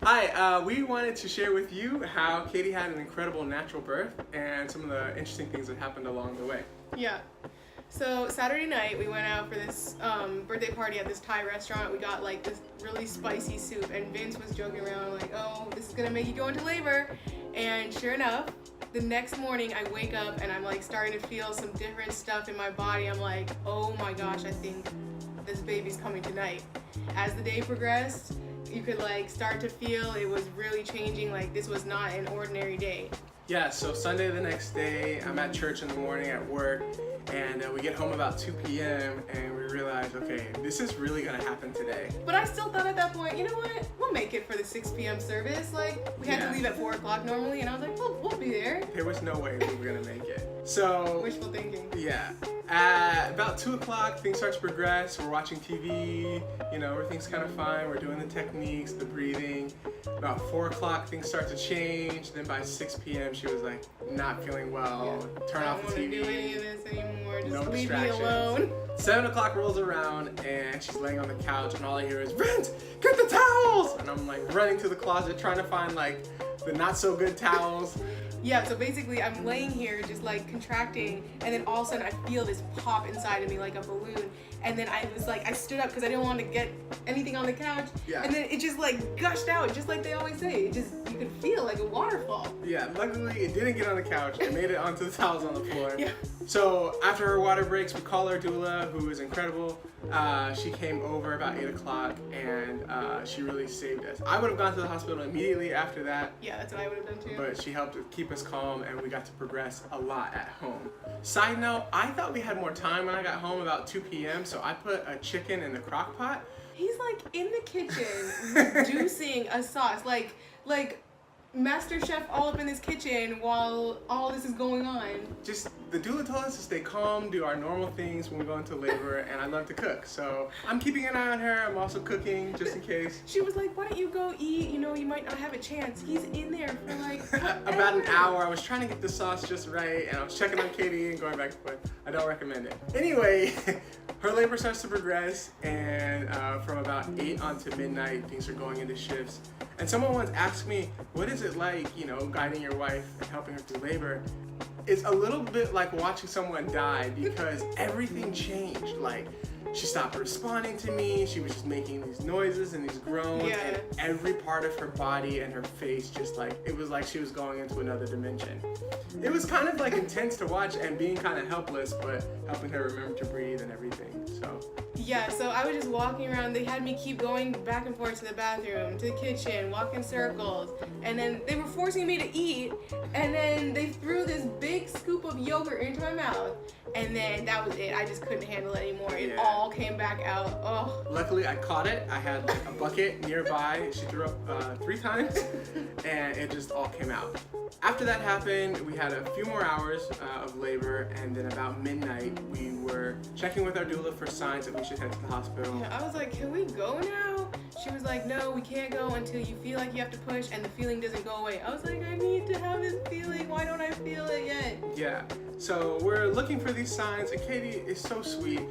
Hi, we wanted to share with you how Katie had an incredible natural birth and some of the interesting things that happened along the way. Yeah. So Saturday night we went out for this birthday party at this Thai restaurant. We got like this really spicy soup, and Vince was joking around like, "Oh, this is gonna make you go into labor." And sure enough, the next morning I wake up and I'm like starting to feel some different stuff in my body. I'm like, "Oh my gosh, I think this baby's coming tonight." As the day progressed, you could like start to feel it was really changing. Like this was not an ordinary day. Yeah, so Sunday the next day, I'm at church in the morning at work, and we get home about 2 p.m. and we realize, okay, this is really gonna happen today. But I still thought at that point, you know what? We'll make it for the 6 p.m. service. Like, we had to leave at 4 o'clock normally, and I was like, we'll be there. There was no way we were gonna make it. So, wishful thinking. Yeah. At about 2 o'clock, things start to progress. We're watching TV, you know, everything's kind of fine. We're doing the techniques, the breathing. About 4 o'clock, things start to change. Then by 6 p.m., she was like, not feeling well. Yeah. Turn off the TV. I don't want to do any of this anymore. Just no leave me distractions. alone. 7 o'clock rolls around and she's laying on the couch and all I hear is, Vince, get the towels! And I'm like running to the closet trying to find like the not so good towels. Yeah, so basically I'm laying here just like contracting, and then all of a sudden I feel this pop inside of me like a balloon, and then I was like, I stood up because I didn't want to get anything on the couch, and then it just like gushed out just like they always say. It just, you could feel like a waterfall. Yeah, luckily it didn't get on the couch. It made it onto the towels on the floor. Yeah. So after her water breaks, we call our doula, who is incredible. She came over about 8 o'clock and she really saved us. I would have gone to the hospital immediately after that. Yeah, that's what I would have done too. But she helped keep us calm and we got to progress a lot at home. Side note, I thought we had more time when I got home about 2 p.m. So I put a chicken in the crock pot. He's like in the kitchen reducing a sauce, like Master Chef all up in this kitchen while all this is going on. Just, the doula told us to stay calm, do our normal things when we go into labor, and I love to cook. So I'm keeping an eye on her. I'm also cooking just in case. She was like, why don't you go eat? You know, you might not have a chance. He's in there for like about an hour. I was trying to get the sauce just right, and I was checking on Katie and going back and forth. I don't recommend it. Anyway, her labor starts to progress, and from about 8 onto midnight, things are going into shifts. And someone once asked me, what is it like, you know, guiding your wife and helping her through labor? It's a little bit like watching someone die because everything changed. Like, she stopped responding to me, she was just making these noises and these groans, and every part of her body and her face just like, it was like she was going into another dimension. It was kind of like intense to watch and being kind of helpless, but helping her remember to breathe and everything, so. Yeah, so I was just walking around. They had me keep going back and forth to the bathroom, to the kitchen, walk in circles, and then they were forcing me to eat, and then they threw this big scoop of yogurt into my mouth, and then that was it. I just couldn't handle it anymore. It all came back out. Oh. Luckily, I caught it. I had like a bucket nearby. She threw up 3 times, and it just all came out. After that happened, we had a few more hours of labor, and then about midnight, we were checking with our doula for signs that we should head to the hospital. Yeah, I was like, can we go now? She was like, no, we can't go until you feel like you have to push and the feeling doesn't go away. I was like, I need to have this feeling. Why don't I feel it yet? Yeah, so we're looking for these signs, and Katie is so sweet.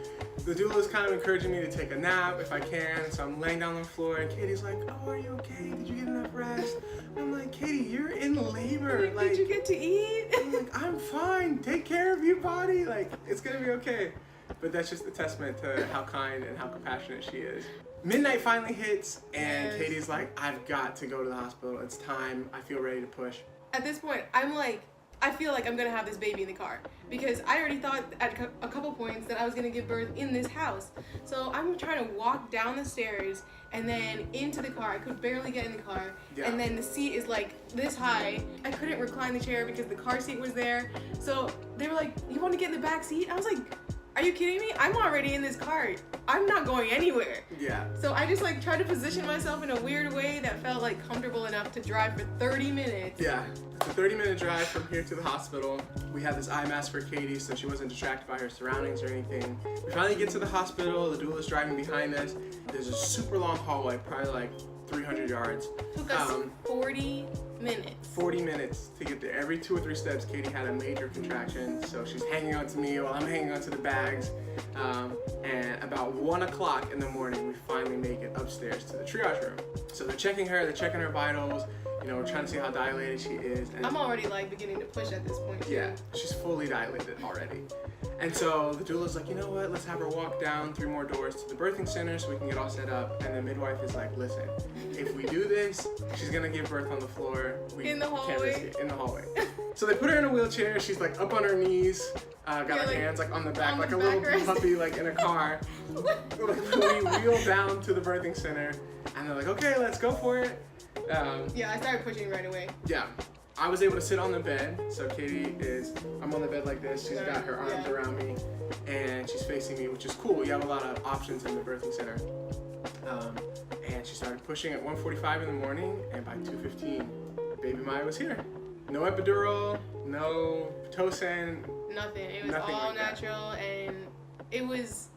The doula is kind of encouraging me to take a nap if I can, so I'm laying down on the floor, and Katie's like, oh, are you okay? Did you get enough rest? I'm like, Katie, you're in labor. Like, did you get to eat? I'm like, I'm fine. Take care of your body. Like, it's gonna be okay. But that's just a testament to how kind and how compassionate she is. Midnight finally hits, and Katie's like, I've got to go to the hospital. It's time. I feel ready to push. At this point, I'm like, I feel like I'm gonna have this baby in the car, because I already thought at a couple points that I was gonna give birth in this house. So I'm trying to walk down the stairs and then into the car. I could barely get in the car, and then the seat is like this high. I couldn't recline the chair because the car seat was there. So they were like, you want to get in the back seat? I was like, are you kidding me? I'm already in this car. I'm not going anywhere. Yeah. So I just like tried to position myself in a weird way that felt like comfortable enough to drive for 30 minutes. Yeah. It's a 30-minute drive from here to the hospital. We had this eye mask for Katie so she wasn't distracted by her surroundings or anything. We finally get to the hospital. The doula's driving behind us. There's a super long hallway, probably like 300 yards. Took us 40 minutes. 40 minutes to get there. Every 2 or 3 steps, Katie had a major contraction, so she's hanging on to me while I'm hanging on to the bags. And about 1 o'clock in the morning, we finally make it upstairs to the triage room. So they're checking her vitals. You know, we're trying to see how dilated she is. And I'm already like beginning to push at this point. yeah, she's fully dilated already. And so the doula's like, you know what, let's have her walk down 3 more doors to the birthing center so we can get all set up. And the midwife is like, listen, if we do this, she's gonna give birth on the floor. In the can't hallway. risk it. In the hallway. So they put her in a wheelchair. She's like up on her knees, got her like, hands like on the back, on like the a little backrest. puppy like in a car. We wheel down to the birthing center, and they're like, okay, let's go for it. Yeah, I started pushing right away. Yeah. I was able to sit on the bed, so I'm on the bed like this, she's got her arms around me, and she's facing me, which is cool. You have a lot of options in the birthing center. And she started pushing at 1:45 in the morning, and by 2:15, baby Maya was here. No epidural, no Pitocin. Nothing. It was Nothing all like that. natural, and it was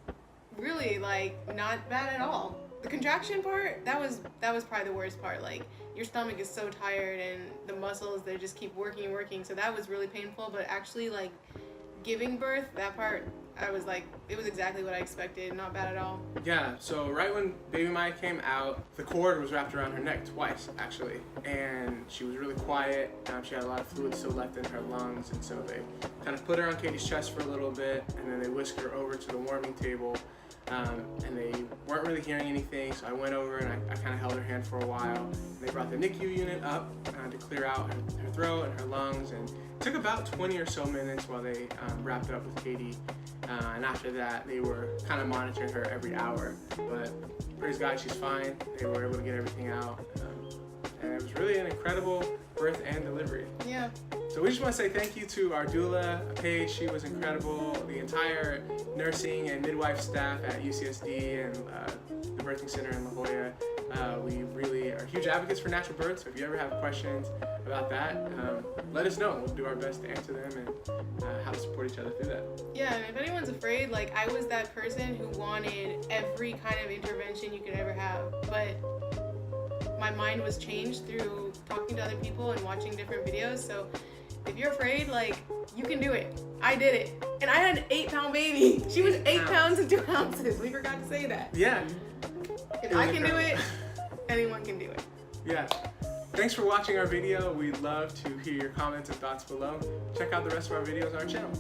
really like not bad at all. The contraction part, that was probably the worst part. Like your stomach is so tired and the muscles, they just keep working and working. So that was really painful, but actually like giving birth, that part, I was like, it was exactly what I expected. Not bad at all. Yeah, so right when baby Maya came out, the cord was wrapped around her neck twice, actually. And she was really quiet. She had a lot of fluid still left in her lungs. And so they kind of put her on Katie's chest for a little bit, and then they whisked her over to the warming table. And they weren't really hearing anything, so I went over and I kind of held her hand for a while. And they brought the NICU unit up to clear out her throat and her lungs, and it took about 20 or so minutes while they wrapped it up with Katie. And after that, they were kind of monitoring her every hour. But praise God, she's fine. They were able to get everything out. And it was really an incredible birth and delivery. Yeah. So we just want to say thank you to our doula, Paige. She was incredible. The entire nursing and midwife staff at UCSD and the birthing center in La Jolla. We really are huge advocates for natural birth. So if you ever have questions about that, let us know. We'll do our best to answer them and how to support each other through that. Yeah, and if anyone's afraid, like I was that person who wanted every kind of intervention you could ever have, but my mind was changed through talking to other people and watching different videos. So if you're afraid, like, you can do it. I did it. And I had an 8-pound baby. She was 8 pounds and 2 ounces. We forgot to say that. Yeah. If I can do it, anyone can do it. Yeah. Thanks for watching our video. We'd love to hear your comments and thoughts below. Check out the rest of our videos on our channel.